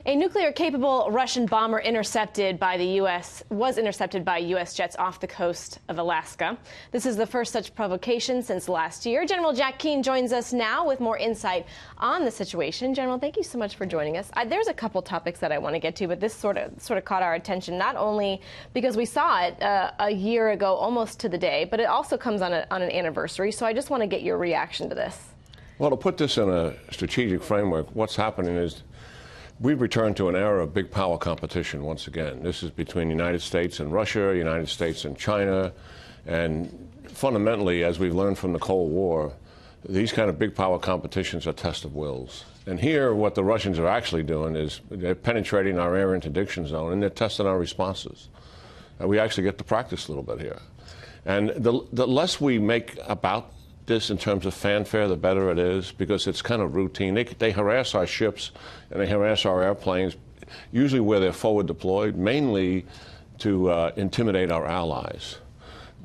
A nuclear-capable Russian bomber was intercepted by U.S. jets off the coast of Alaska. This is the first such provocation since last year. General Jack Keane joins us now with more insight on the situation. General, thank you so much for joining us. There's a couple topics that I want to get to, but this sort of caught our attention, not only because we saw it a year ago, almost to the day, but it also comes on an anniversary. So I just want to get your reaction to this. Well, to put this in a strategic framework, what's happening is we've returned to an era of big power competition once again. This is between the United States and Russia, United States and China, and fundamentally, as we've learned from the Cold War, these kind of big power competitions are test of wills. And here, what the Russians are actually doing is they're penetrating our air interdiction zone and they're testing our responses. We actually get to practice a little bit here. And the less we make about this in terms of fanfare, the better it is, because it's kind of routine. They harass our ships and they harass our airplanes, usually where they're forward deployed, mainly to intimidate our allies.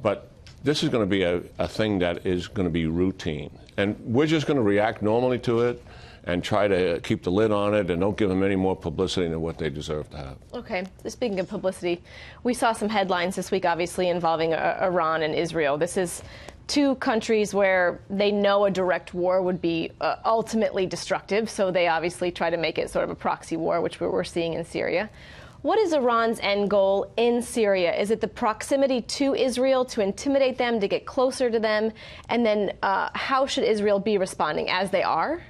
But this is going to be a thing that is going to be routine. And we're just going to react normally to it and try to keep the lid on it and don't give them any more publicity than what they deserve to have. Okay. Speaking of publicity, we saw some headlines this week, obviously, involving Iran and Israel. This is two countries where they know a direct war would be ultimately destructive, so they obviously try to make it sort of a proxy war, which we're seeing in Syria. What is Iran's end goal in Syria? Is it the proximity to Israel to intimidate them, to get closer to them? And then how should Israel be responding, as they are?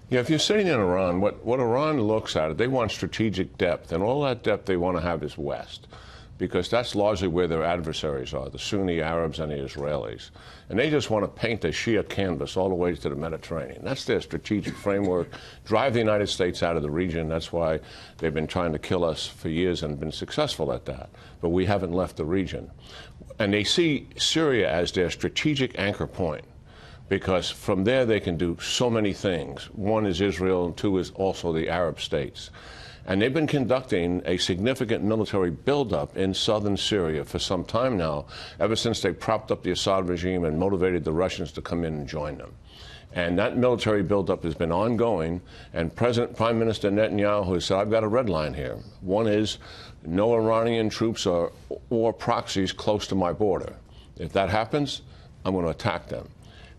Yeah, if you're sitting in Iran, what Iran looks at, they want strategic depth, and all that depth they want to have is west, because that's largely where their adversaries are, the Sunni Arabs and the Israelis. And they just want to paint a Shia canvas all the way to the Mediterranean. That's their strategic framework, drive the United States out of the region. That's why they've been trying to kill us for years and been successful at that. But we haven't left the region. And they see Syria as their strategic anchor point, because from there they can do so many things. One is Israel, and two is also the Arab states. And they've been conducting a significant military buildup in southern Syria for some time now, ever since they propped up the Assad regime and motivated the Russians to come in and join them. And that military buildup has been ongoing, and Prime Minister Netanyahu has said, I've got a red line here. One is no Iranian troops or proxies close to my border. If that happens, I'm going to attack them.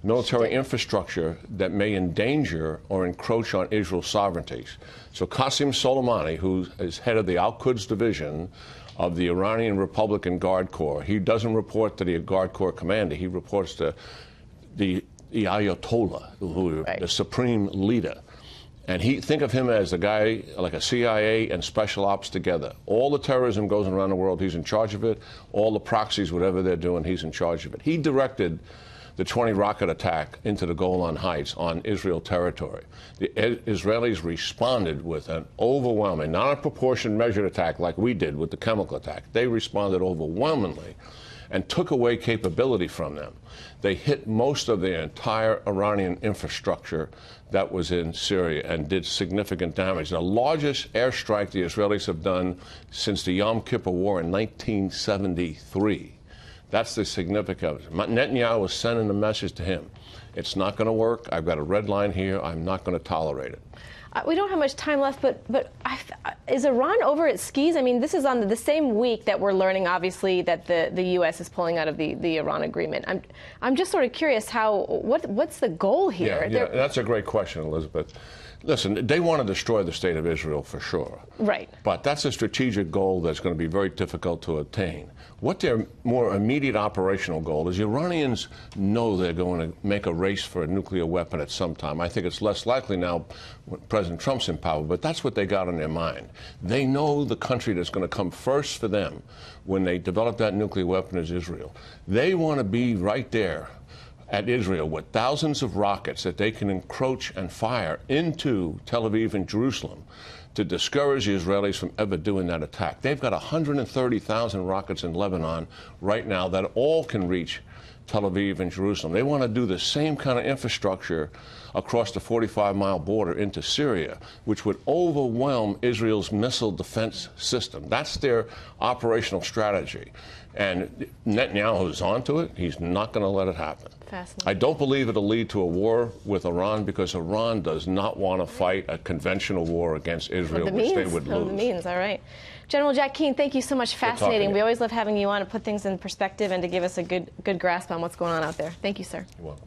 Military infrastructure that may endanger or encroach on Israel's sovereignties. So Qasem Soleimani, who is head of the Al-Quds division of the Iranian Republican Guard Corps, he doesn't report to the Guard Corps commander. He reports to the Ayatollah, right, the supreme leader. And think of him as a guy like a CIA and special ops together. All the terrorism goes around the world, he's in charge of it. All the proxies, whatever they're doing, he's in charge of it. He directed the 20 rocket attack into the Golan Heights on Israel territory. The Israelis responded with an overwhelming, not a proportion measured attack like we did with the chemical attack. They responded overwhelmingly and took away capability from them. They hit most of the entire Iranian infrastructure that was in Syria and did significant damage. The largest airstrike the Israelis have done since the Yom Kippur War in 1973. That's the significance. Netanyahu was sending a message to him. It's not going to work. I've got a red line here. I'm not going to tolerate it. We don't have much time left, but is Iran over its skis? I mean, this is on the same week that we're learning, obviously, that the U.S. is pulling out of the Iran agreement. I'm just sort of curious what's the goal here? Yeah, that's a great question, Elizabeth. Listen, they want to destroy the state of Israel for sure. Right. But that's a strategic goal that's going to be very difficult to attain. What their more immediate operational goal is, the Iranians know they're going to make a race for a nuclear weapon at some time. I think it's less likely now when President Trump's in power, but that's what they got on their mind. They know the country that's going to come first for them when they develop that nuclear weapon is Israel. They want to be right there at Israel with thousands of rockets that they can encroach and fire into Tel Aviv and Jerusalem to discourage the Israelis from ever doing that attack. They've got 130,000 rockets in Lebanon right now that all can reach Tel Aviv and Jerusalem. They want to do the same kind of infrastructure across the 45-mile border into Syria, which would overwhelm Israel's missile defense system. That's their operational strategy. And Netanyahu is onto it. He's not going to let it happen. Fascinating. I don't believe it'll lead to a war with Iran, because Iran does not want to fight a conventional war against Israel, which they would lose. The means, all right. General Jack Keane, thank you so much. Fascinating. We always love having you on to put things in perspective and to give us a good grasp on what's going on out there. Thank you, sir. You're welcome.